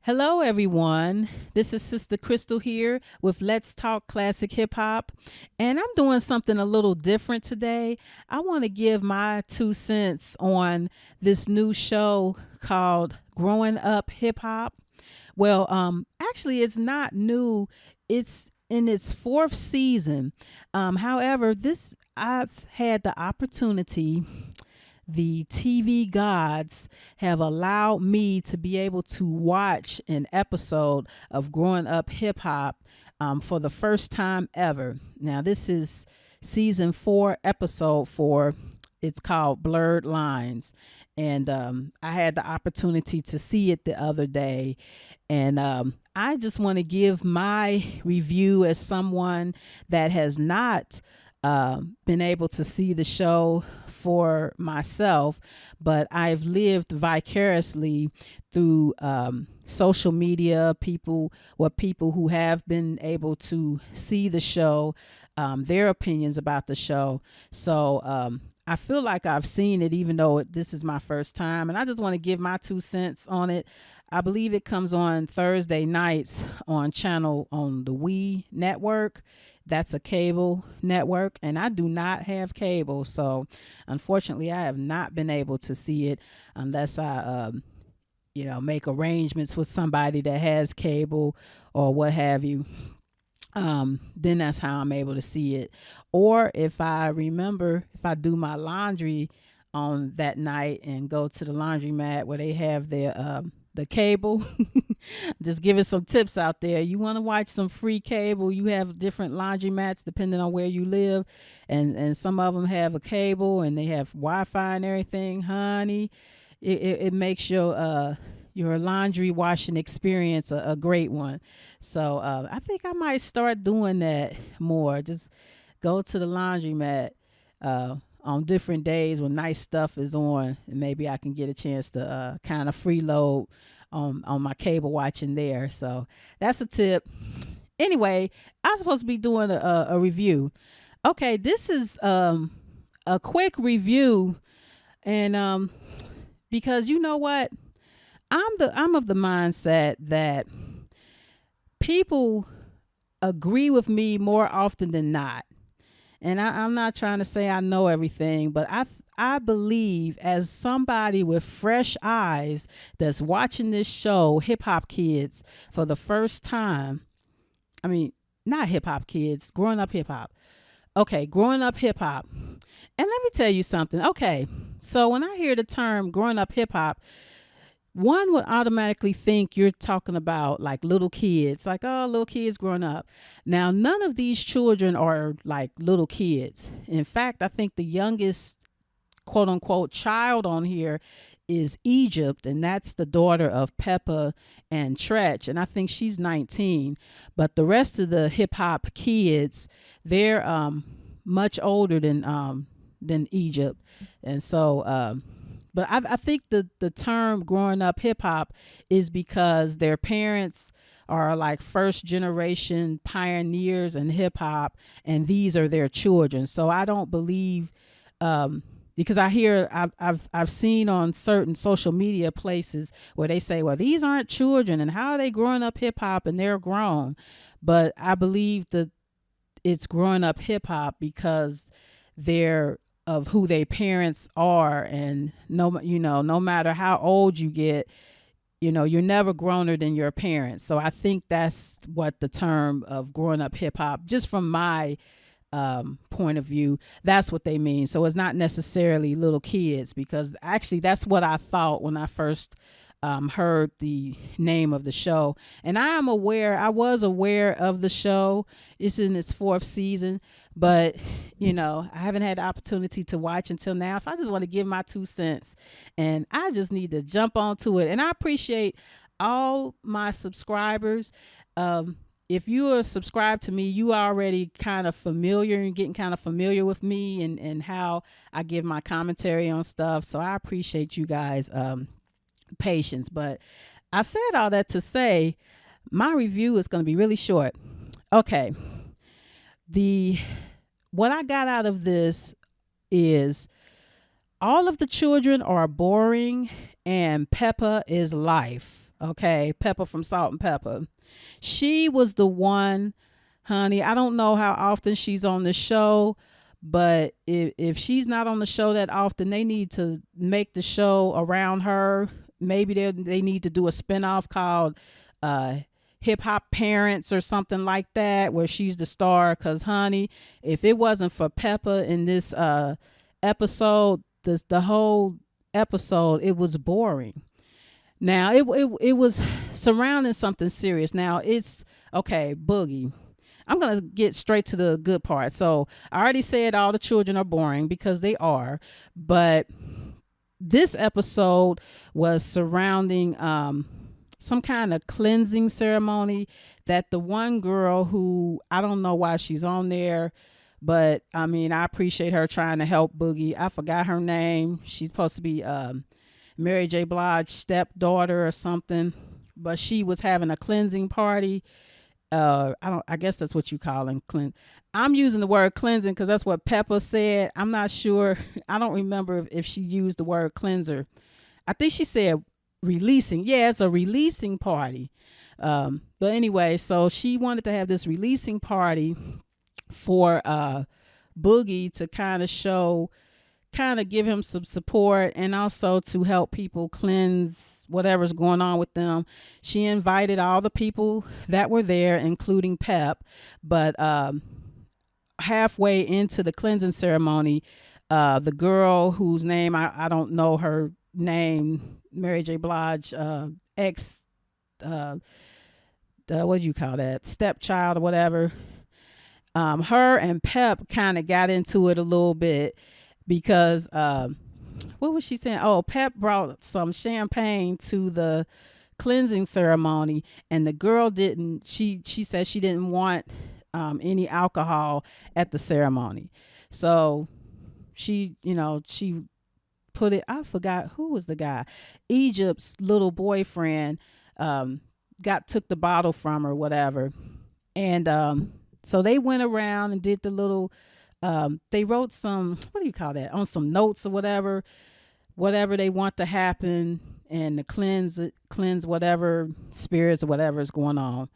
Hello, everyone. This is Sistah Crystal here with Let's Talk Classic Hip Hop. And I'm doing something a little different today. I want to give my 2 cents on this new show called Growing Up Hip Hop. Actually, it's not new, it's in its fourth season. However, this I've had the opportunity, the TV gods have allowed me to be able to watch an episode of Growing Up Hip Hop for the first time ever. Now, this is season 4, episode 4. It's called Blurred Lines. And I had the opportunity to see it the other day. And I just want to give my review as someone that has not been able to see the show for myself, but I've lived vicariously through social media, people who have been able to see the show, their opinions about the show. So I feel like I've seen it, even though this is my first time, and I just want to give my 2 cents on it. I believe it comes on Thursday nights on the We network. That's a cable network, and I do not have cable, so unfortunately, I have not been able to see it unless I, make arrangements with somebody that has cable or what have you. Then that's how I'm able to see it. Or if I do my laundry on that night and go to the laundromat where they have the cable. Just giving some tips out there. You want to watch some free cable, you have different laundromats depending on where you live, and some of them have a cable and they have Wi-Fi and everything. Honey, it makes your laundry washing experience a great one. So I think I might start doing that more. Just go to the laundromat on different days when nice stuff is on, and maybe I can get a chance to kind of freeload on my cable watching there. So that's a tip. Anyway, I'm supposed to be doing a review. Okay, this is a quick review, and because you know what, I'm of the mindset that people agree with me more often than not. And I'm not trying to say I know everything, but I believe, as somebody with fresh eyes that's watching this show, Hip Hop Kids, for the first time. I mean, not Hip Hop Kids, Growing Up Hip Hop. Okay, Growing Up Hip Hop. And let me tell you something. Okay, so when I hear the term Growing Up Hip Hop, one would automatically think you're talking about like little kids, like, oh, little kids growing up. Now, none of these children are like little kids. In fact, I think the youngest quote unquote child on here is Egypt, and that's the daughter of Pepa and Tretch, and I think she's 19. But the rest of the hip hop kids, they're much older than Egypt. And so but I think the term growing up hip hop is because their parents are like first generation pioneers in hip hop, and these are their children. So I don't believe, because I've seen on certain social media places where they say, well, these aren't children, and how are they growing up hip hop and they're grown? But I believe that it's growing up hip hop because they're of who their parents are, and no matter how old you get, you're never growner than your parents. So I think that's what the term of growing up hip hop, just from my point of view, that's what they mean. So it's not necessarily little kids, because actually that's what I thought when I first heard the name of the show. And I was aware of the show. It's in its fourth season, but I haven't had the opportunity to watch until now. So I just want to give my 2 cents, and I just need to jump onto it. And I appreciate all my subscribers. If you are subscribed to me, you are already kind of familiar and getting kind of familiar with me and how I give my commentary on stuff. So I appreciate you guys patience. But I said all that to say my review is going to be really short. Okay, what I got out of this is all of the children are boring and Pepa is life. Okay, Peppa from Salt and Pepper. She was the one, honey. I don't know how often she's on the show, but if she's not on the show that often, they need to make the show around her. Maybe they need to do a spinoff called uh, Hip Hop Parents or something like that, where she's the star. Cause, honey, if it wasn't for Peppa in this episode, the whole episode, it was boring. Now it was surrounding something serious. Now it's okay, Boogie. I'm gonna get straight to the good part. So I already said all the children are boring because they are, but this episode was surrounding some kind of cleansing ceremony that the one girl who I don't know why she's on there, but I mean I appreciate her trying to help Boogie. I forgot her name. She's supposed to be Mary J. Blige's stepdaughter or something, but she was having a cleansing party. I guess that's what you call them. I'm using the word cleansing because that's what Peppa said. I'm not sure. I don't remember if she used the word cleanser. I think she said releasing. Yeah, it's a releasing party. But anyway, so she wanted to have this releasing party for Boogie to kind of give him some support and also to help people cleanse whatever's going on with them. She invited all the people that were there, including Pep, but halfway into the cleansing ceremony, the girl whose name I don't know her name, Mary J. Blige ex what do you call that, stepchild or whatever, her and Pep kind of got into it a little bit because what was she saying? Oh, Pep brought some champagne to the cleansing ceremony, and the girl didn't. She said she didn't want any alcohol at the ceremony, so she put it. I forgot who was the guy. Egypt's little boyfriend took the bottle from her, whatever, and so they went around and did the little. They wrote some, what do you call that, on some notes or whatever they want to happen, and to cleanse whatever spirits or whatever is going on,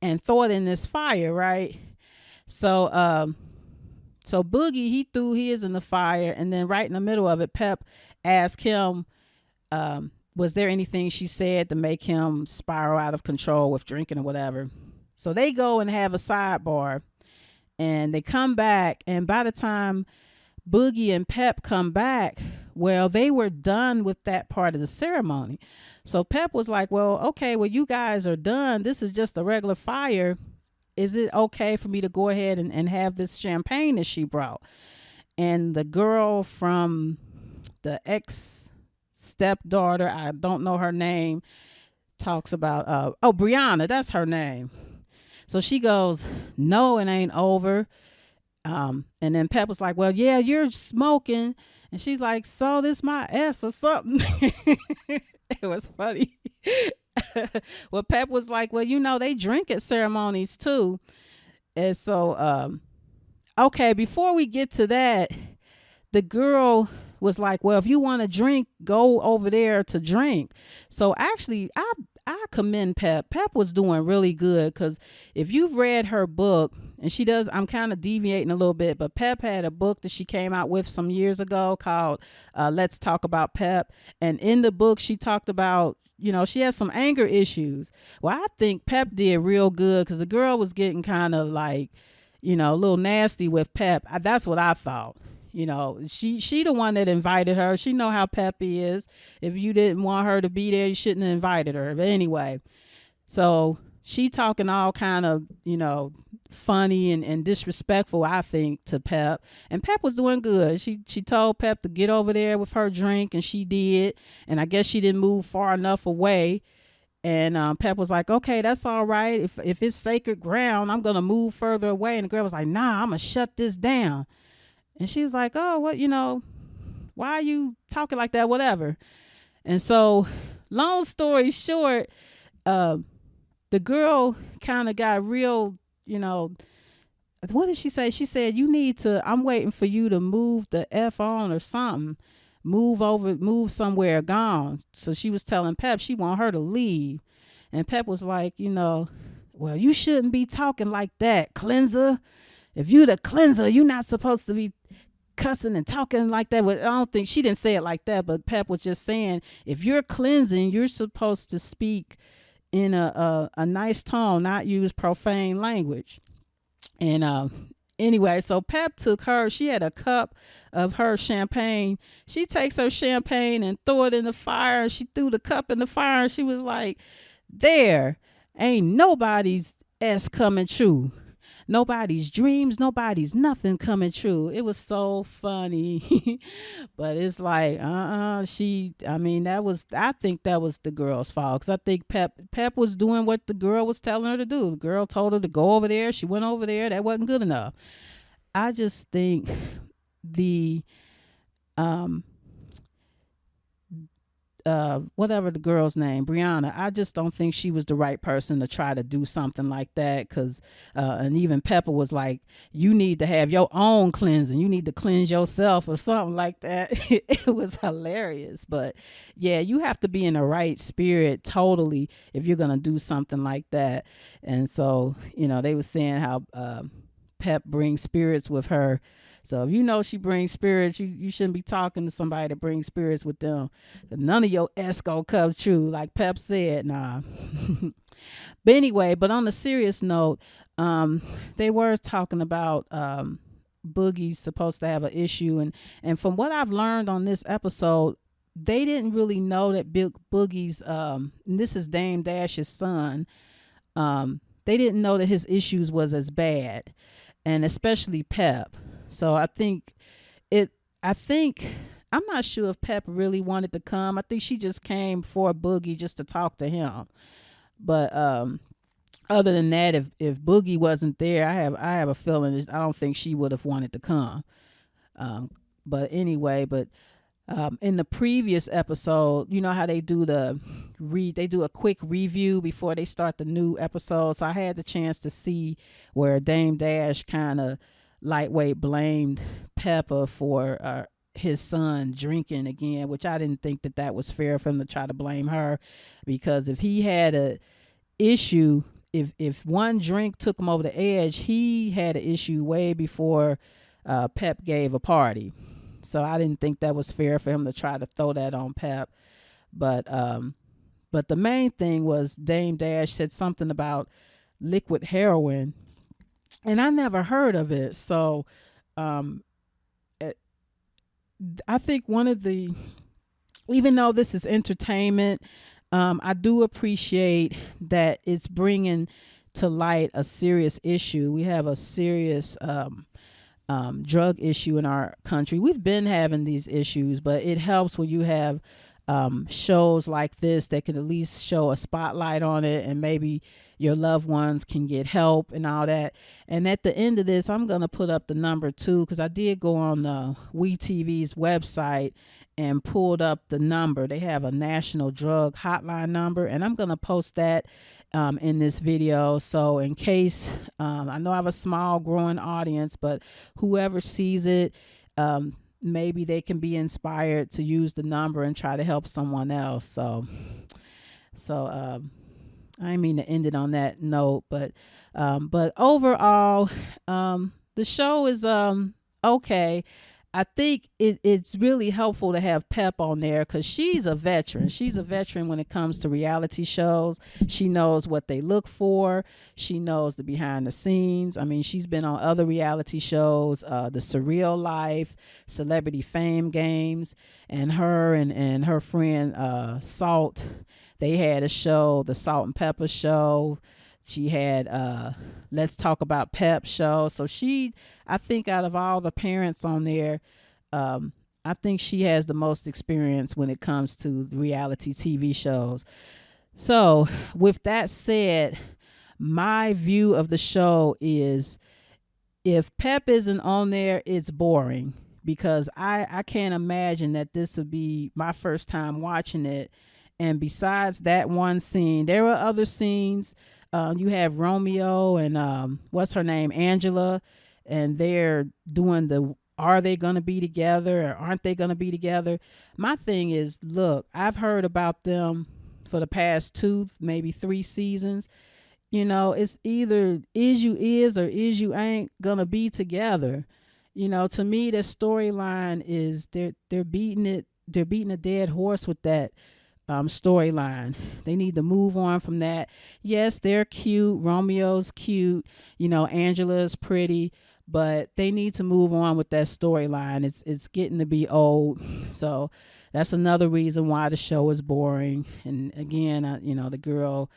and throw it in this fire, right? So Boogie, he threw his in the fire, and then right in the middle of it, Pep asked him, was there anything she said to make him spiral out of control with drinking or whatever? So they go and have a sidebar. And they come back, and by the time Boogie and Pep come back, well, they were done with that part of the ceremony. So Pep was like, well, okay, well, you guys are done. This is just a regular fire. Is it okay for me to go ahead and have this champagne that she brought? And the girl from the ex stepdaughter, I don't know her name, talks about, Brianna, that's her name. So she goes, no, it ain't over. And then Pep was like, well, yeah, you're smoking. And she's like, so this my S or something. It was funny. Well, Pep was like, well, they drink at ceremonies too. And so, okay, before we get to that, the girl was like, well, if you want to drink, go over there to drink. So actually, I commend Pep. Pep was doing really good because if you've read her book, and she does, I'm kind of deviating a little bit, but Pep had a book that she came out with some years ago called Let's Talk About Pep. And in the book, she talked about, she has some anger issues. Well, I think Pep did real good because the girl was getting kind of like, a little nasty with Pep. That's what I thought. She the one that invited her. She know how Peppy is. If you didn't want her to be there, you shouldn't have invited her. But anyway, so she talking all kind of, funny and disrespectful, I think, to Pep. And Pep was doing good. She told Pep to get over there with her drink, and she did. And I guess she didn't move far enough away. And Pep was like, okay, that's all right. If it's sacred ground, I'm going to move further away. And the girl was like, nah, I'm going to shut this down. And she was like, oh, what, why are you talking like that? Whatever. And so, long story short, the girl kind of got real, what did she say? She said, I'm waiting for you to move the F on or something. move somewhere, gone. So she was telling Pep she want her to leave. And Pep was like, well, you shouldn't be talking like that, cleanser. If you the cleanser, you're not supposed to be cussing and talking like that. But I don't think she didn't say it like that, but Pep was just saying, if you're cleansing, you're supposed to speak in a nice tone, not use profane language. And anyway, so Pep took her, she had a cup of her champagne. She takes her champagne and threw it in the fire. She threw the cup in the fire and she was like, there ain't nobody's S coming true. Nobody's dreams, nobody's nothing coming true. It was so funny. But it's like, I think that was the girl's fault. Because I think Pep was doing what the girl was telling her to do. The girl told her to go over there. She went over there. That wasn't good enough. I just think the whatever the girl's name, Brianna, I just don't think she was the right person to try to do something like that. Because and even Pepa was like, you need to have your own cleansing, you need to cleanse yourself or something like that. It was hilarious. But yeah, you have to be in the right spirit totally if you're gonna do something like that. And so they were saying how Pep brings spirits with her. So if she brings spirits, you shouldn't be talking to somebody that brings spirits with them. None of your S gonna come true, like Pep said. Nah. But anyway, but on a serious note, they were talking about Boogie's supposed to have an issue, and from what I've learned on this episode, they didn't really know that Boogie's and this is Dame Dash's son. They didn't know that his issues was as bad, and especially Pep. So I think I'm not sure if Pep really wanted to come. I think she just came for Boogie just to talk to him. But other than that, if Boogie wasn't there, I have a feeling I don't think she would have wanted to come. But anyway, in the previous episode, you know how they do they do a quick review before they start the new episode. So I had the chance to see where Dame Dash kind of lightweight blamed Pepa for his son drinking again, which I didn't think that was fair for him to try to blame her, because if he had a issue, if one drink took him over the edge, he had an issue way before Pep gave a party. So I didn't think that was fair for him to try to throw that on Pep. But the main thing was Dame Dash said something about liquid heroin, and I never heard of it. So I think even though this is entertainment, I do appreciate that it's bringing to light a serious issue. We have a serious drug issue in our country. We've been having these issues, but it helps when you have shows like this that can at least show a spotlight on it, and maybe your loved ones can get help and all that. And at the end of this, I'm going to put up the number too, because I did go on the WeTV's website and pulled up the number. They have a national drug hotline number, and I'm going to post that in this video. So in case, I know I have a small growing audience, but whoever sees it, maybe they can be inspired to use the number and try to help someone else. So I didn't mean to end it on that note, but overall, the show is okay. I think it's really helpful to have Pep on there because she's a veteran. She's a veteran when it comes to reality shows. She knows what they look for. She knows the behind the scenes. I mean, she's been on other reality shows, The Surreal Life, Celebrity Fame Games, and her and her friend Salt, they had a show, the Salt and Pepper Show. She had Let's Talk About Pep show. So I think out of all the parents on there, I think she has the most experience when it comes to reality TV shows. So with that said, my view of the show is if Pep isn't on there, it's boring, because I can't imagine that this would be my first time watching it. And besides that one scene, there were other scenes. You have Romeo and what's her name, Angela, and they're doing the are they going to be together or aren't they going to be together? My thing is, look, I've heard about them for the past 2, maybe 3 seasons. It's either is you is or is you ain't going to be together. To me, that storyline is they're beating it. They're beating a dead horse with that storyline. They need to move on from that. Yes, they're cute. Romeo's cute. Angela's pretty, but they need to move on with that storyline. It's getting to be old, so that's another reason why the show is boring. And again, the girl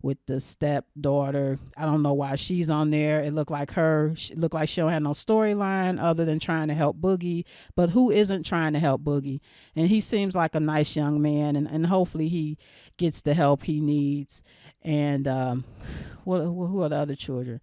with the stepdaughter, I don't know why she's on there. It looked like her. It looked like she don't have no storyline other than trying to help Boogie. But who isn't trying to help Boogie? And he seems like a nice young man, and hopefully he gets the help he needs. And who are the other children?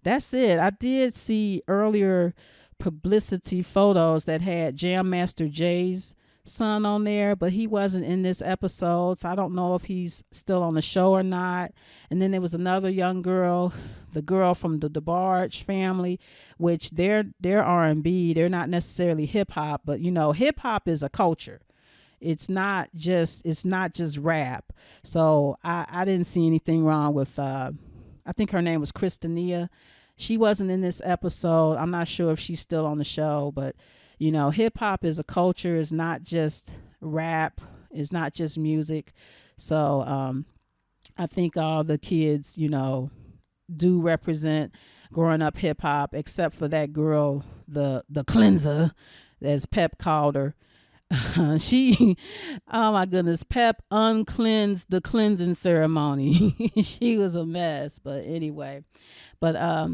That's it. I did see earlier publicity photos that had Jam Master Jay's son on there, but he wasn't in this episode, so I don't know if he's still on the show or not. And then there was another young girl, the girl from the DeBarge family, which they're R&B. They're not necessarily hip hop, but hip hop is a culture. It's not just rap. So I didn't see anything wrong with I think her name was Christinia. She wasn't in this episode. I'm not sure if she's still on the show, but hip hop is a culture. It's not just rap. It's not just music. So I think all the kids, do represent growing up hip hop, except for that girl, the cleanser, as Pep called her. She, oh my goodness, Pep uncleansed the cleansing ceremony. She was a mess, but anyway. But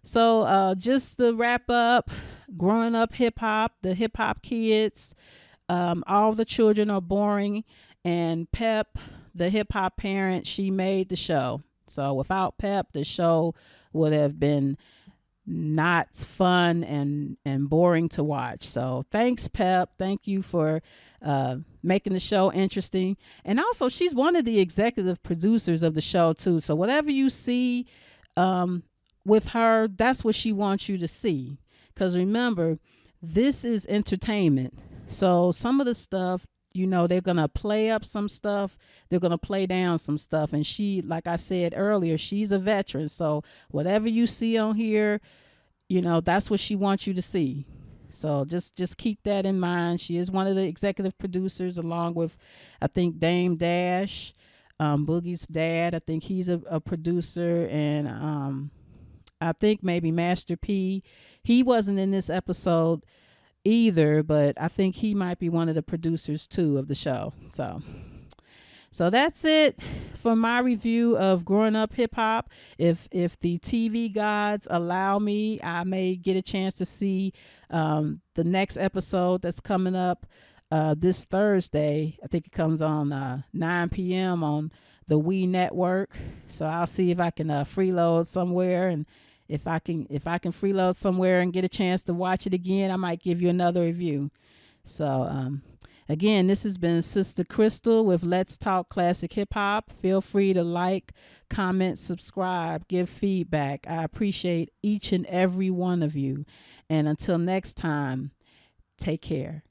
so just to wrap up, growing up hip hop, the hip hop kids, all the children are boring, and Pep, the hip hop parent, she made the show. So without Pep, the show would have been not fun and boring to watch. So thanks, Pep. Thank you for making the show interesting. And also, she's one of the executive producers of the show too. So whatever you see with her, that's what she wants you to see. Because remember, this is entertainment. So some of the stuff, they're going to play up some stuff. They're going to play down some stuff. And she, like I said earlier, she's a veteran. So whatever you see on here, that's what she wants you to see. So just keep that in mind. She is one of the executive producers, along with, I think, Dame Dash, Boogie's dad. I think he's a producer. And I think maybe Master P. He wasn't in this episode either, but I think he might be one of the producers too of the show. So that's it for my review of Growing Up Hip Hop. If the TV gods allow me, I may get a chance to see the next episode that's coming up this Thursday. I think it comes on 9 p.m. on the We Network. So I'll see if I can freeload somewhere, and if I can freeload somewhere and get a chance to watch it again, I might give you another review. So again, this has been Sistah Crystal with Let's Talk Classic Hip Hop. Feel free to like, comment, subscribe, give feedback. I appreciate each and every one of you. And until next time, take care.